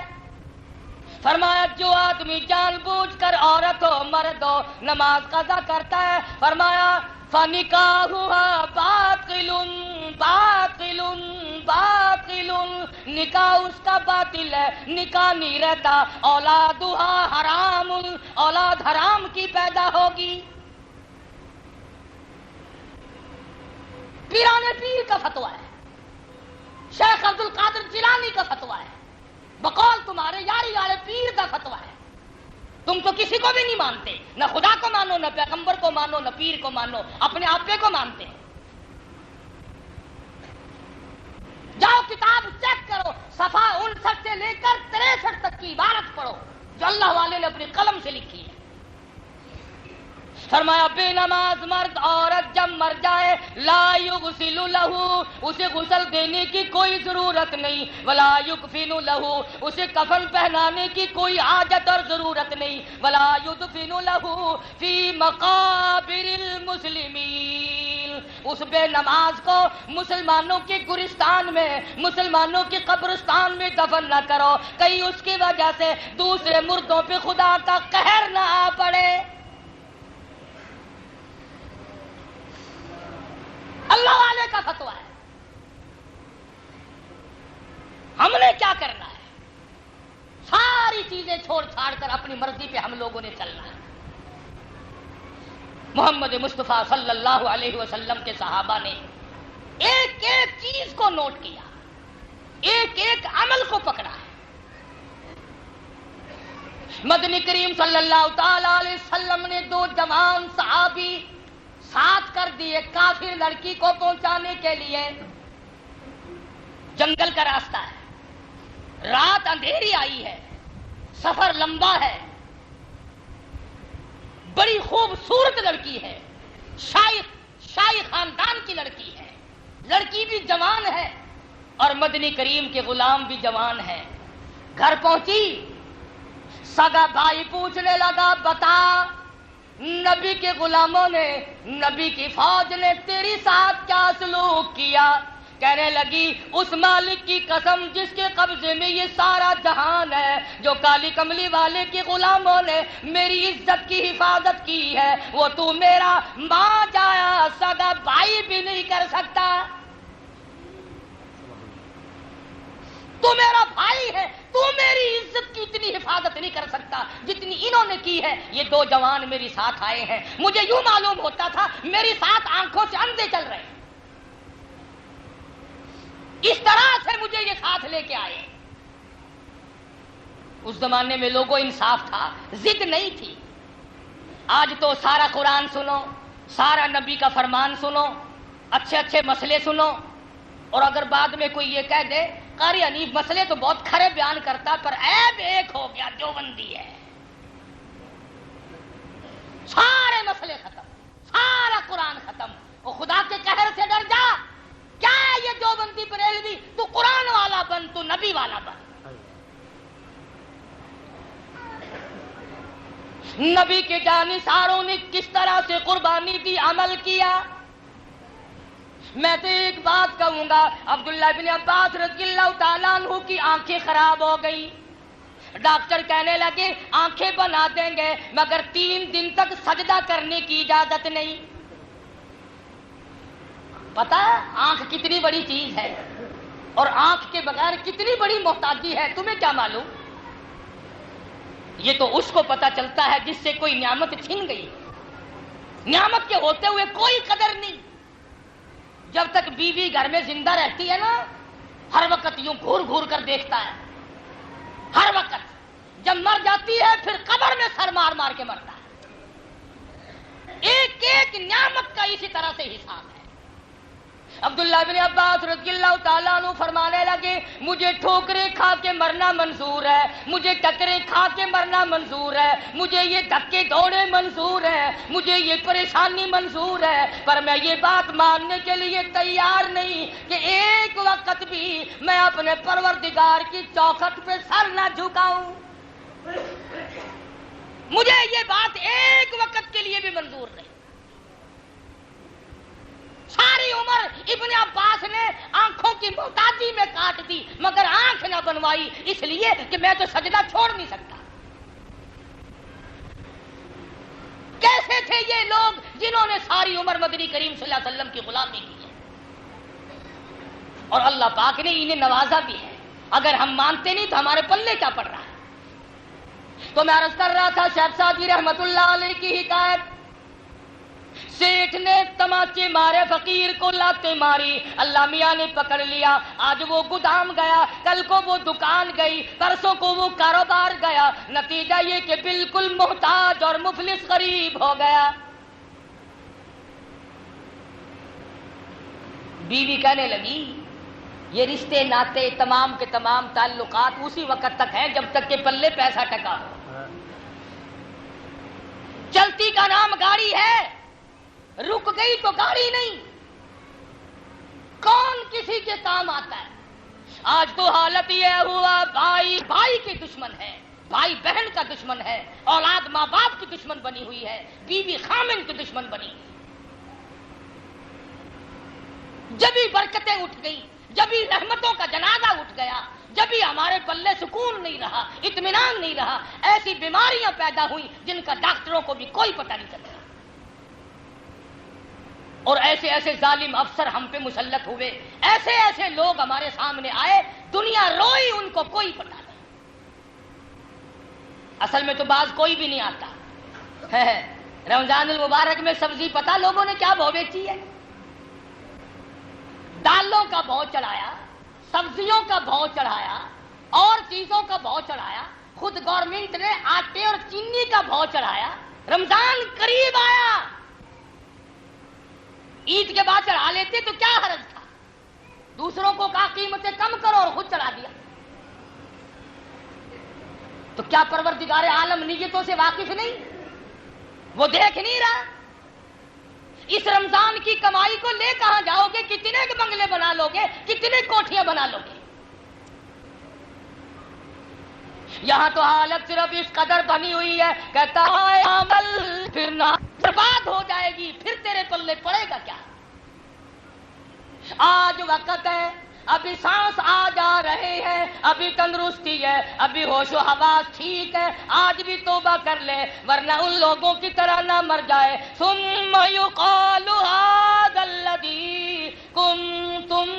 فرمایا جو آدمی جان بوجھ کر عورت ہو مرد ہو نماز قضا کرتا ہے، فرمایا فَنِكَاحُهَا بَاطِلٌ بَاطِلٌ بَاطِلٌ، نکاح اس کا باطل ہے، نکاح نہیں رہتا، اولادها حرام، اولاد حرام کی پیدا ہوگی۔ پیران پیر کا فتویٰ ہے، شیخ عبد القادر جیلانی کا فتویٰ ہے، بقول تمہارے یاری والے پیر کا فتویٰ ہے۔ تم تو کسی کو بھی نہیں مانتے، نہ خدا کو مانو، نہ پیغمبر کو مانو، نہ پیر کو مانو، اپنے آپے کو مانتے ہیں۔ جاؤ کتاب چیک کرو، صفحہ 59 سے لے کر 63 تک کی عبارت پڑھو جو اللہ والے نے اپنی قلم سے لکھی ہے۔ فرمایا بے نماز مرد عورت جب مر جائے لا یغسل لہ، اسے غسل دینے کی کوئی ضرورت نہیں، ولا یکفن لہ، اسے کفن پہنانے کی کوئی حاجت اور ضرورت نہیں، ولا یدفن لہ فی مقابر المسلمین، اس بے نماز کو مسلمانوں کے گورستان میں، مسلمانوں کے قبرستان میں دفن نہ کرو، کہیں اس کی وجہ سے دوسرے مردوں پہ خدا کا قہر نہ آ پڑے۔ اللہ والے کا فتویٰ ہے، ہم نے کیا کرنا ہے؟ ساری چیزیں چھوڑ چھاڑ کر اپنی مرضی پہ ہم لوگوں نے چلنا ہے۔ محمد مصطفیٰ صلی اللہ علیہ وسلم کے صحابہ نے ایک ایک چیز کو نوٹ کیا، ایک ایک عمل کو پکڑا ہے۔ مدنی کریم صلی اللہ تعالی علیہ وسلم نے 2 جوان صحابی ساتھ کر دیے کافر لڑکی کو پہنچانے کے لیے۔ جنگل کا راستہ ہے، رات اندھیری آئی ہے، سفر لمبا ہے، بڑی خوبصورت لڑکی ہے، شاہی خاندان کی لڑکی ہے، لڑکی بھی جوان ہے اور مدنی کریم کے غلام بھی جوان ہے۔ گھر پہنچی، سگا بھائی پوچھنے لگا بتا نبی کے غلاموں نے، نبی کی فوج نے تیری ساتھ کیا سلوک کیا؟ کہنے لگی اس مالک کی قسم جس کے قبضے میں یہ سارا جہان ہے، جو کالی کملی والے کے غلاموں نے میری عزت کی حفاظت کی ہے، وہ تو میرا ماں جایا سگا بھائی بھی نہیں کر سکتا۔ تو میرا بھائی ہے، تو میری عزت کی اتنی حفاظت نہیں کر سکتا جتنی انہوں نے کی ہے۔ یہ دو جوان میری ساتھ آئے ہیں، مجھے یوں معلوم ہوتا تھا میری ساتھ آنکھوں سے اندھے چل رہے ہیں، اس طرح سے مجھے یہ ساتھ لے کے آئے۔ اس زمانے میں لوگوں انصاف تھا، ضد نہیں تھی۔ آج تو سارا قرآن سنو، سارا نبی کا فرمان سنو، اچھے اچھے مسئلے سنو، اور اگر بعد میں کوئی یہ کہہ دے قاری حنیف مسئلے تو بہت کھرے بیان کرتا پر عیب ایک ہو گیا، دیوبندی ہے، سارے مسئلے ختم، سارا قرآن ختم۔ وہ خدا کے قہر سے ڈر جا، کیا ہے یہ دیوبندی بریلوی؟ تو قرآن والا بن، تو نبی والا بن۔ نبی کے جانثاروں نے کس طرح سے قربانی دی، عمل کیا۔ میں تو ایک بات کہوں گا، عبداللہ بن عباس رضی اللہ تعالیٰ عنہ کی آنکھیں خراب ہو گئی، ڈاکٹر کہنے لگے آنکھیں بنا دیں گے مگر 3 دن تک سجدہ کرنے کی اجازت نہیں۔ پتا ہے آنکھ کتنی بڑی چیز ہے اور آنکھ کے بغیر کتنی بڑی محتاجی ہے، تمہیں کیا معلوم؟ یہ تو اس کو پتا چلتا ہے جس سے کوئی نعمت چھن گئی، نعمت کے ہوتے ہوئے کوئی قدر نہیں۔ جب تک بیوی گھر میں زندہ رہتی ہے نا، ہر وقت یوں گھور گھور کر دیکھتا ہے، ہر وقت۔ جب مر جاتی ہے پھر قبر میں سر مار مار کے مرتا ہے۔ ایک ایک نعمت کا اسی طرح سے حساب ہے۔ عبداللہ بن عباس رضی اللہ تعالیٰ عنہ فرمانے لگے مجھے ٹھوکریں کھا کے مرنا منظور ہے، مجھے ٹکریں کھا کے مرنا منظور ہے، مجھے یہ دھکے دوڑے منظور ہے، مجھے یہ پریشانی منظور ہے، پر میں یہ بات ماننے کے لیے تیار نہیں کہ ایک وقت بھی میں اپنے پروردگار کی چوکھٹ پہ سر نہ جھکاؤں۔ مجھے یہ بات ایک وقت کے لیے بھی منظور نہیں۔ ساری عمر ابن عباس نے آنکھوں کی محتاجی میں کاٹ دی مگر آنکھ نہ بنوائی، اس لیے کہ میں تو سجدہ چھوڑ نہیں سکتا۔ کیسے تھے یہ لوگ جنہوں نے ساری عمر مدنی کریم صلی اللہ علیہ وسلم کی غلامی کی ہے، اور اللہ پاک نے انہیں نوازا بھی ہے۔ اگر ہم مانتے نہیں تو ہمارے پلے کیا پڑ رہا ہے؟ تو میں عرض کر رہا تھا شیخ سعدی رحمت اللہ علیہ کی حکایت، سیٹھ نے تماچے مارے، فقیر کو لاتے ماری، اللہ میاں نے پکڑ لیا۔ آج وہ گودام گیا، کل کو وہ دکان گئی، پرسوں کو وہ کاروبار گیا، نتیجہ یہ کہ بالکل محتاج اور مفلس غریب ہو گیا۔ بیوی کہنے لگی یہ رشتے ناتے تمام کے تمام تعلقات اسی وقت تک ہیں جب تک کہ پلے پیسہ ٹکا ہو۔ چلتی کا نام گاڑی ہے، رک گئی تو گاڑی نہیں، کون کسی کے کام آتا ہے؟ آج تو حالت یہ ہوا بھائی بھائی کے دشمن ہے، بھائی بہن کا دشمن ہے، اولاد ماں باپ کی دشمن بنی ہوئی ہے، بیوی خامن کی دشمن بنی۔ جبھی برکتیں اٹھ گئی، جبھی رحمتوں کا جنازہ اٹھ گیا، جبھی ہمارے پلے سکون نہیں رہا، اطمینان نہیں رہا، ایسی بیماریاں پیدا ہوئی جن کا ڈاکٹروں کو بھی کوئی پتہ نہیں چلتا، اور ایسے ایسے ظالم افسر ہم پہ مسلط ہوئے، ایسے ایسے لوگ ہمارے سامنے آئے، دنیا روئی ان کو کوئی پتہ نہیں۔ اصل میں تو باز کوئی بھی نہیں آتا۔ رمضان المبارک میں سبزی پتہ لوگوں نے کیا بھو بیچی ہے؟ دالوں کا بھو چڑھایا، سبزیوں کا بھو چڑھایا، اور چیزوں کا بھو چڑھایا، خود گورنمنٹ نے آٹے اور چینی کا بھو چڑھایا۔ رمضان قریب آیا، عید کے بعد چڑھا لیتے تو کیا حرج تھا؟ دوسروں کو کہا قیمتیں کم کرو اور خود چڑھا دیا۔ تو کیا پروردگار عالم نیتوں سے واقف نہیں؟ وہ دیکھ نہیں رہا؟ اس رمضان کی کمائی کو لے کہاں جاؤ گے؟ کتنے بنگلے بنا لو گے؟ کتنے کوٹھیاں بنا لو گے؟ یہاں تو حالت صرف اس قدر بنی ہوئی ہے، کہتا ہے عمل پھر نہ آج وقت ہے، ابھی سانس آ جا رہے ہیں، ابھی تندرستی ہے، ابھی ہوش و حواس ٹھیک ہے، آج بھی توبہ کر لے ورنہ ان لوگوں کی طرح نہ مر جائے۔ ثم یقال ھذا الذی کنتم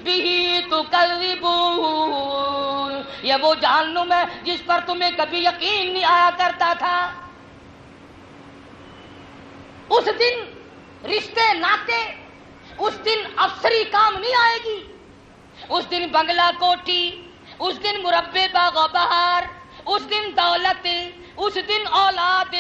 بہ تکذبون، یہ وہ جہنم ہے جس پر تمہیں کبھی یقین نہیں آیا کرتا تھا۔ اس دن رشتے ناتے، اس دن افسری کام نہیں آئے گی، اس دن بنگلہ کوٹھی، اس دن مربع باغ و بہار، اس دن دولت، اس دن اولاد،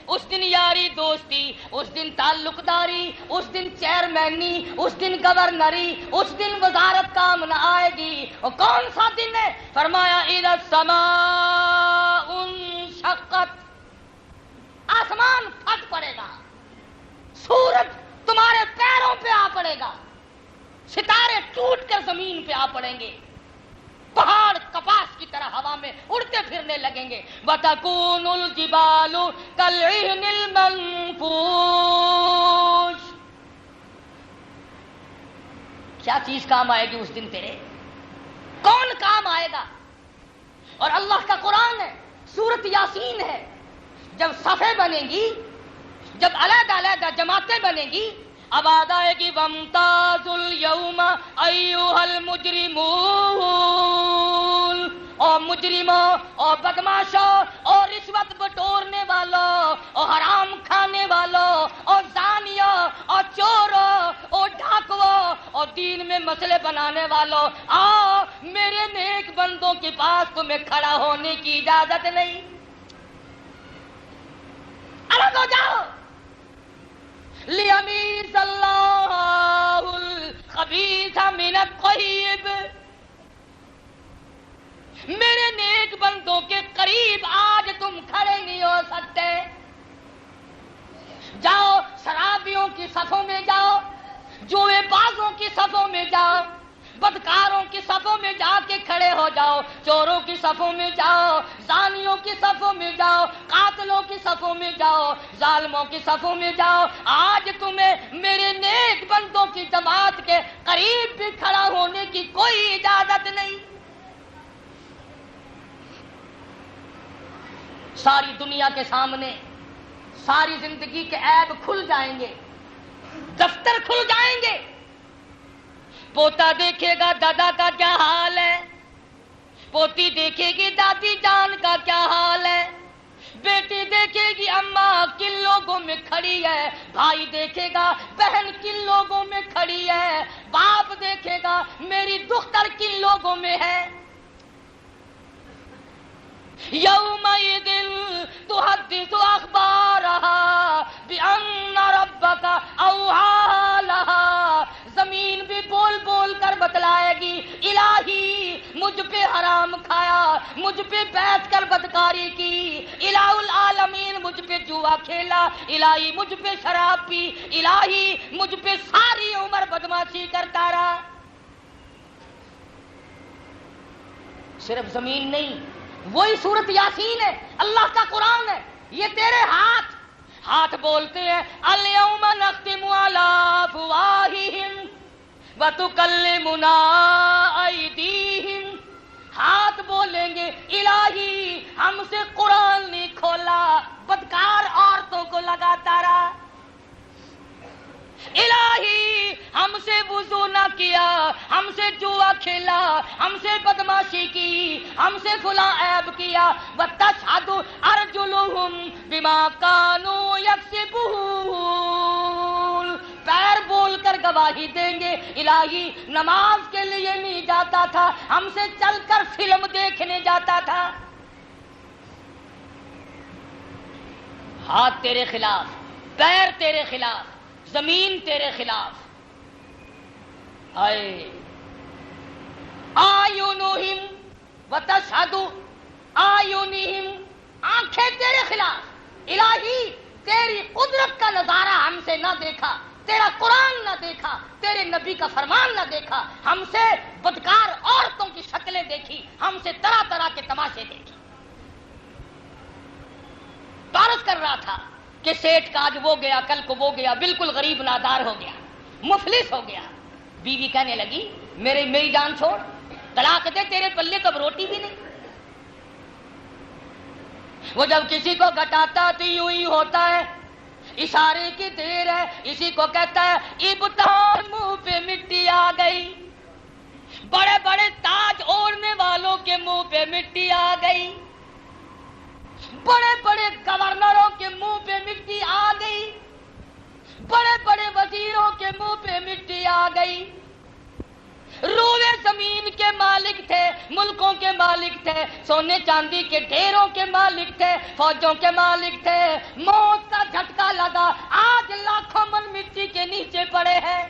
اس دن یاری دوستی، اس دن تعلق داری، اس دن چیئرمینی، اس دن گورنری، اس دن وزارت کام نہ آئے گی۔ اور کون سا دن ہے؟ فرمایا اذا السماء انشقت، آسمان پھٹ پڑے گا، سورج تمہارے پیروں پہ آ پڑے گا، ستارے ٹوٹ کر زمین پہ آ پڑیں گے، پہاڑ کپاس کی طرح ہوا میں اڑتے پھرنے لگیں گے۔ وَتَكُونُ الْجِبَالُ كَالْعِهْنِ الْمَنفُوشِ، کیا چیز کام آئے گی اس دن تیرے؟ کون کام آئے گا؟ اور اللہ کا قرآن ہے، سورت یاسین ہے، جب صفیں بنیں گی، جب علیحدہ علیحدہ جماعتیں بنیں گی، آواز آئے گی وَامْتَازُوا الْيَوْمَ أَيُّهَا الْمُجْرِمُونَ، اور مجرموں اور بدماشوں اور رشوت بٹورنے والوں اور حرام کھانے والوں اور زانیوں اور چوروں اور ڈاکووں اور دین میں مسئلے بنانے والوں، آؤ میرے نیک بندوں کے پاس، تمہیں کھڑا ہونے کی اجازت نہیں، الگ ہو جاؤ۔ لِيَمِيزَ اللَّهُ الْخَبِيثَ مِنَ الطَّيِّبِ، میرے نیک بندوں کے قریب آج تم کھڑے نہیں ہو سکتے۔ جاؤ شرابیوں کی صفوں میں جاؤ، جوئے بازوں کی صفوں میں جاؤ، بدکاروں کی صفوں میں جا کے کھڑے ہو جاؤ، چوروں کی صفوں میں جاؤ، زانیوں کی صفوں میں جاؤ، قاتلوں کی صفوں میں جاؤ، ظالموں کی صفوں میں جاؤ۔ آج تمہیں میرے نیک بندوں کی جماعت کے قریب بھی کھڑا ہونے کی کوئی اجازت نہیں۔ ساری دنیا کے سامنے ساری زندگی کے عیب کھل جائیں گے، دفتر کھل جائیں گے۔ پوتا دیکھے گا دادا کا کیا حال ہے، پوتی دیکھے گی دادی جان کا کیا حال ہے، بیٹی دیکھے گی اماں کن لوگوں میں کھڑی ہے، بھائی دیکھے گا بہن کن لوگوں میں کھڑی ہے، باپ دیکھے گا میری دختر کن لوگوں میں ہے۔ یومئذ تحدث اخبارها بان ربک اوحی لها، زمین بھی بول بول کر بتلائے گی الہی مجھ پہ حرام کھایا، مجھ پہ بیٹھ کر بدکاری کی، الہ العالمین مجھ پہ جوا کھیلا، الہی مجھ پہ شراب پی، الہی مجھ پہ ساری عمر بدماشی کرتا رہا۔ صرف زمین نہیں، وہی سورت یاسین ہے، اللہ کا قرآن ہے، یہ تیرے ہاتھ بولتے ہیں الیوم نختم علی افواہہم وتکلمنا ایدیہم، ہاتھ بولیں گے الہی ہم سے قرآن نہیں کھولا، بدکار عورتوں کو لگاتا رہا، الہی ہم سے وضو نہ کیا، ہم سے جوا کھیلا، ہم سے بدماشی کی، ہم سے فلاں عیب کیا، وَتَشْهَدُ أَرْجُلُهُمْ بِمَا كَانُوا يَكْسِبُونَ، پیر بول کر گواہی دیں گے الہی نماز کے لیے نہیں جاتا تھا، ہم سے چل کر فلم دیکھنے جاتا تھا۔ ہاتھ تیرے خلاف، پیر تیرے خلاف، زمین تیرے خلاف۔ آئے آیونہم وتشہد آیونہم، آنکھیں تیرے خلاف، الہی تیری قدرت کا نظارہ ہم سے نہ دیکھا، تیرا قرآن نہ دیکھا، تیرے نبی کا فرمان نہ دیکھا، ہم سے بدکار عورتوں کی شکلیں دیکھی، ہم سے طرح طرح کے تماشے دیکھے۔ عرض کر رہا تھا کہ سیٹھ کا آج وہ گیا، کل کو وہ گیا، بالکل غریب نادار ہو گیا، مفلس ہو گیا، بیوی کہنے لگی میری جان چھوڑ، طلاق دے، تیرے پلے کب روٹی بھی نہیں۔ وہ جب کسی کو گھٹاتا تو یوں ہی ہوتا ہے، اشارے کی دیر ہے، اسی کو کہتا ہے ابتار، منہ پہ مٹی آ گئی، بڑے بڑے تاج اوڑھنے والوں کے منہ پہ مٹی آ گئی، بڑے بڑے گورنروں کے منہ پہ مٹی آ گئی، بڑے بڑے وزیروں کے منہ پہ مٹی آ گئی۔ روئے زمین کے مالک تھے، ملکوں کے مالک تھے، سونے چاندی کے ڈھیروں کے مالک تھے، فوجوں کے مالک تھے، موت کا جھٹکا لگا، آج لاکھوں من مٹی کے نیچے پڑے ہیں۔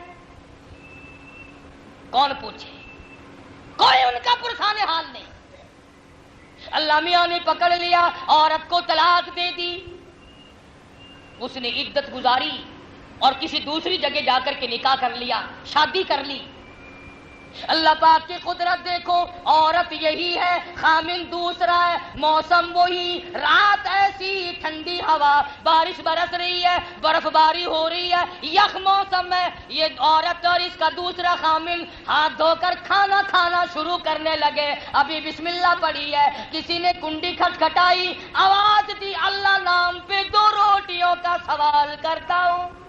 کون پوچھے؟ کوئی ان کا پرسان حال نہیں۔ اللہ میاں نے پکڑ لیا، عورت کو طلاق دے دی، اس نے عدت گزاری اور کسی دوسری جگہ جا کر کے نکاح کر لیا، شادی کر لی۔ اللہ پاک کی قدرت دیکھو، عورت یہی ہے، خامن دوسرا ہے، موسم وہی، رات ایسی ٹھنڈی ہوا، بارش برس رہی ہے، برف باری ہو رہی ہے، یخ موسم ہے، یہ عورت اور اس کا دوسرا خامن ہاتھ دھو کر کھانا کھانا شروع کرنے لگے، ابھی بسم اللہ پڑھی ہے، کسی نے کنڈی کھٹکھٹائی، آواز دی، اللہ نام پہ 2 روٹیوں کا سوال کرتا ہوں۔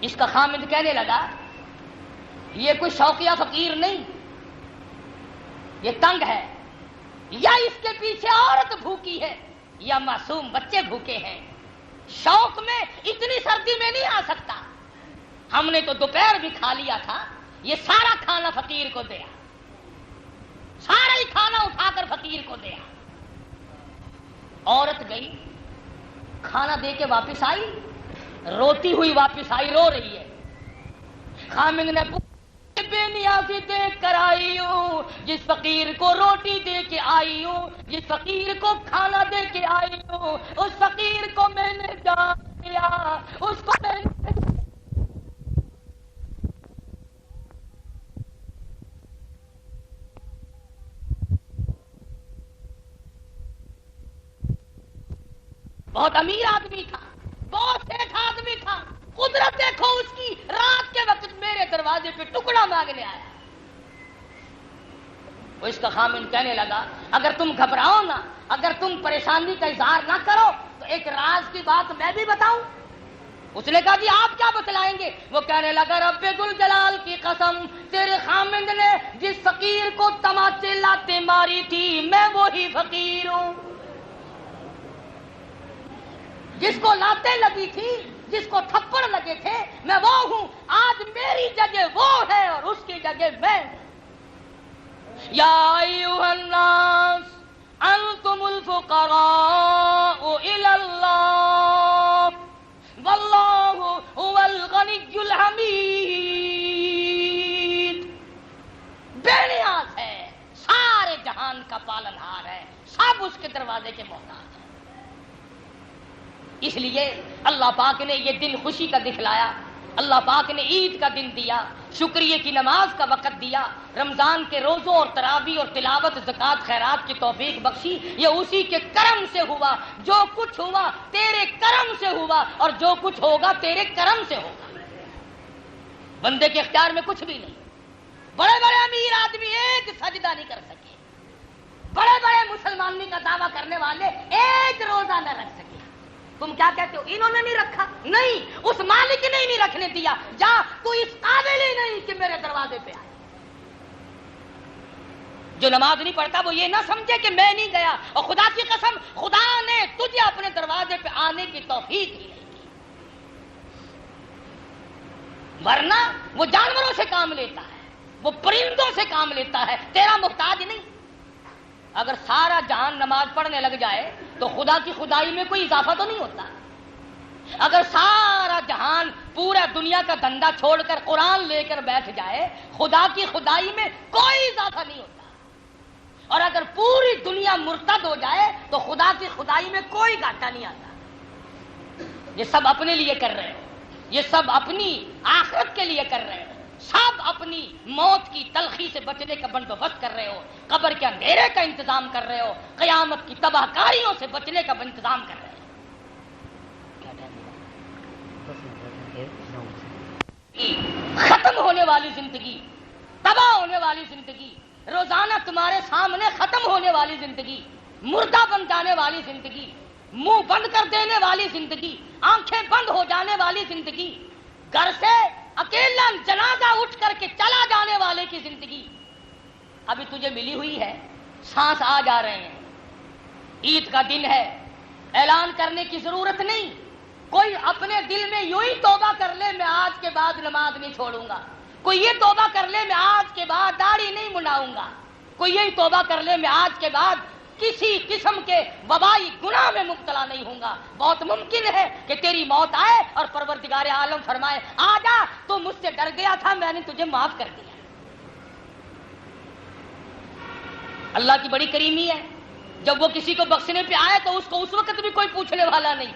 اس کا خامد کہنے لگا یہ کوئی شوقیہ فقیر نہیں، یہ تنگ ہے، یا اس کے پیچھے عورت بھوکی ہے یا معصوم بچے بھوکے ہیں، شوق میں اتنی سردی میں نہیں آ سکتا، ہم نے تو دوپہر بھی کھا لیا تھا، یہ سارا کھانا فقیر کو دیا، سارا ہی کھانا اٹھا کر فقیر کو دیا۔ عورت گئی، کھانا دے کے واپس آئی، روتی ہوئی واپس آئی، رو رہی ہے۔ خامد نے بے نیازی دیکھ کر آئی ہوں، جس فقیر کو روٹی دے کے آئی ہوں، جس فقیر کو کھانا دے کے آئی ہوں، اس فقیر کو میں نے جان لیا، اس کو میں نے بہت امیر آدمی تھا، بہت سیٹھ آدمی تھا، قدرت دیکھو اس کی، رات کے وقت میرے دروازے پہ ٹکڑا مانگنے آیا۔ وہ اس کا خامن کہنے لگا اگر تم گھبراؤ نہ، اگر تم پریشانی کا اظہار نہ کرو تو ایک راز کی بات میں بھی بتاؤں۔ اس نے کہا جی آپ کیا بتلائیں گے؟ وہ کہنے لگا رب ذوالجلال کی قسم، تیرے خامد نے جس فقیر کو تماچے لاتے ماری تھی میں وہی فقیر ہوں، جس کو لاتیں لگی تھی، جس کو تھپڑ لگے تھے میں وہ ہوں، آج میری جگہ وہ ہے اور اس کی جگہ میں ہوں۔ یا ایھا الناس انتم الفقراء الی اللہ واللہ هو الغنی الحمید۔ بے نیاز ہے، سارے جہان کا پالنہار ہے، سب اس کے دروازے کے محتاج ہیں۔ اس لیے اللہ پاک نے یہ دن خوشی کا دکھلایا، اللہ پاک نے عید کا دن دیا، شکریہ کی نماز کا وقت دیا، رمضان کے روزوں اور تراویح اور تلاوت، زکوٰۃ، خیرات کی توفیق بخشی، یہ اسی کے کرم سے ہوا، جو کچھ ہوا تیرے کرم سے ہوا اور جو کچھ ہوگا تیرے کرم سے ہوگا، بندے کے اختیار میں کچھ بھی نہیں۔ بڑے بڑے امیر آدمی ایک سجدہ نہیں کر سکے، بڑے بڑے مسلمانی کا دعویٰ کرنے والے ایک روزہ نہ رکھ سکے۔ تم کیا کہتے ہو انہوں نے نہیں رکھا؟ نہیں، اس مالک نے ہی نہیں رکھنے دیا، جا تو اس قابل ہی نہیں کہ میرے دروازے پہ آئے۔ جو نماز نہیں پڑھتا وہ یہ نہ سمجھے کہ میں نہیں گیا، اور خدا کی قسم خدا نے تجھے اپنے دروازے پہ آنے کی توفیق ہی نہیں کی، ورنہ وہ جانوروں سے کام لیتا ہے، وہ پرندوں سے کام لیتا ہے، تیرا محتاج نہیں۔ اگر سارا جہان نماز پڑھنے لگ جائے تو خدا کی خدائی میں کوئی اضافہ تو نہیں ہوتا۔ اگر سارا جہان پورا دنیا کا دھندا چھوڑ کر قرآن لے کر بیٹھ جائے خدا کی خدائی میں کوئی اضافہ نہیں ہوتا، اور اگر پوری دنیا مرتد ہو جائے تو خدا کی خدائی میں کوئی گھاٹا نہیں آتا۔ یہ سب اپنے لیے کر رہے ہو، یہ سب اپنی آخرت کے لیے کر رہے ہو، سب اپنی موت کی تلخی سے بچنے کا بندوبست کر رہے ہو، قبر کے اندھیرے کا انتظام کر رہے ہو، قیامت کی تباہ کاریوں سے بچنے کا انتظام کر رہے ہو۔ ختم ہونے والی زندگی، تباہ ہونے والی زندگی، روزانہ تمہارے سامنے ختم ہونے والی زندگی، مردہ بن جانے والی زندگی، منہ بند کر دینے والی زندگی، آنکھیں بند ہو جانے والی زندگی، گھر سے اکیلا جنازہ اٹھ کر کے چلا جانے والے کی زندگی ابھی تجھے ملی ہوئی ہے، سانس آ جا رہے ہیں، عید کا دن ہے، اعلان کرنے کی ضرورت نہیں، کوئی اپنے دل میں یوں ہی توبہ کر لے میں آج کے بعد نماز نہیں چھوڑوں گا، کوئی یہ توبہ کر لے میں آج کے بعد داڑھی نہیں منڈاؤں گا، کوئی یہی توبہ کر لے میں آج کے بعد کسی قسم کے وبائی گناہ میں مبتلا نہیں ہوں گا۔ بہت ممکن ہے کہ تیری موت آئے اور پروردگار عالم فرمائے آ جا، تو مجھ سے ڈر گیا تھا، میں نے تجھے معاف کر دیا۔ اللہ کی بڑی کریمی ہے، جب وہ کسی کو بخشنے پہ آئے تو اس کو اس وقت بھی کوئی پوچھنے والا نہیں۔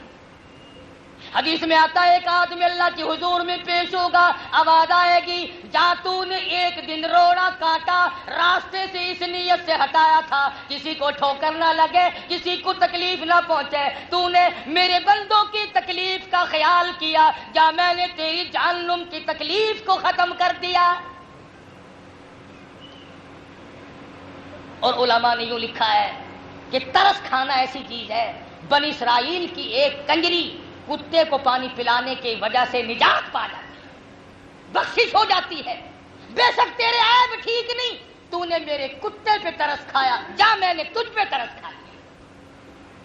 حدیث میں آتا ہے ایک آدمی اللہ کے حضور میں پیش ہوگا، آواز آئے گی جا تو نے ایک دن روڑا کاٹا، راستے سے اس نیت سے ہٹایا تھا کسی کو ٹھوکر نہ لگے، کسی کو تکلیف نہ پہنچے، تو نے میرے بندوں کی تکلیف کا خیال کیا، جا میں نے تیری جہنم کی تکلیف کو ختم کر دیا۔ اور علماء نے یوں لکھا ہے کہ ترس کھانا ایسی چیز ہے، بنی اسرائیل کی ایک کنجری کتے کو پانی پلانے کی وجہ سے نجات پا جاتی ہے، بخشش ہو جاتی ہے۔ بے شک تیرے عیب ٹھیک نہیں، تو نے میرے کتے پہ ترس کھایا، جا میں نے تجھ پہ ترس کھا لیا۔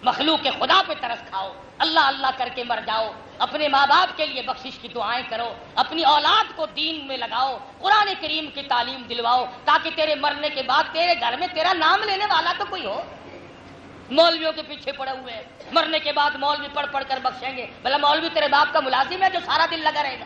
مخلوق کے خدا پہ ترس کھاؤ، اللہ اللہ کر کے مر جاؤ، اپنے ماں باپ کے لیے بخشش کی دعائیں کرو، اپنی اولاد کو دین میں لگاؤ، قرآن کریم کی تعلیم دلواؤ، تاکہ تیرے مرنے کے بعد تیرے گھر میں تیرا نام لینے والا تو کوئی ہو۔ مولویوں کے پیچھے پڑے ہوئے ہیں، مرنے کے بعد مولوی پڑھ پڑھ کر بخشیں گے، بھلا مولوی تیرے باپ کا ملازم ہے جو سارا دن لگا رہے گا؟